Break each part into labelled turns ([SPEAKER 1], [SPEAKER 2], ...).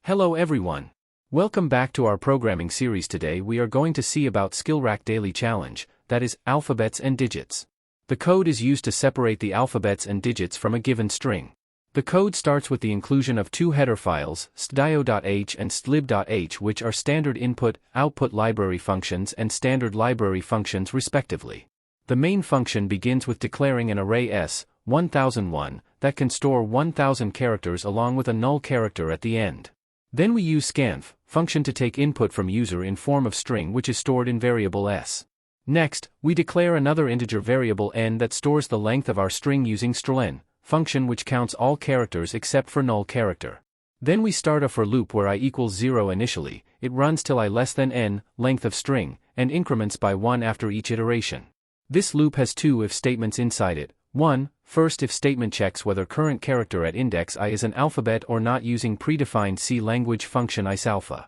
[SPEAKER 1] Hello everyone. Welcome back to our programming series. Today we are going to see about SkillRack Daily Challenge, that is, alphabets and digits. The code is used to separate the alphabets and digits from a given string. The code starts with the inclusion of two header files, stdio.h and stlib.h, which are standard input-output library functions and standard library functions respectively. The main function begins with declaring an array S1001 that can store 1000 characters along with a null character at the end. Then we use scanf function to take input from user in form of string which is stored in variable s. Next, we declare another integer variable n that stores the length of our string using strlen function which counts all characters except for null character. Then we start a for loop where I equals 0 initially, it runs till I less than n, length of string, and increments by 1 after each iteration. This loop has two if statements inside it. 1. First if statement checks whether current character at index I is an alphabet or not using predefined C language function isalpha.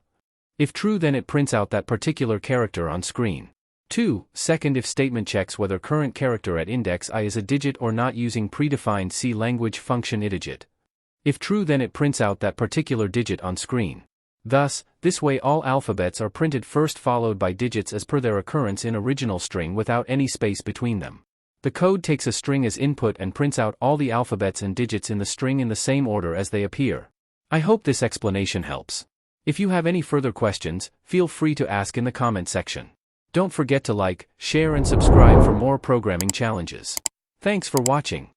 [SPEAKER 1] If true, then it prints out that particular character on screen. 2. Second if statement checks whether current character at index I is a digit or not using predefined C language function idigit. If true, then it prints out that particular digit on screen. Thus, this way all alphabets are printed first followed by digits as per their occurrence in original string without any space between them. The code takes a string as input and prints out all the alphabets and digits in the string in the same order as they appear. I hope this explanation helps. If you have any further questions, feel free to ask in the comment section. Don't forget to like, share and subscribe for more programming challenges. Thanks for watching.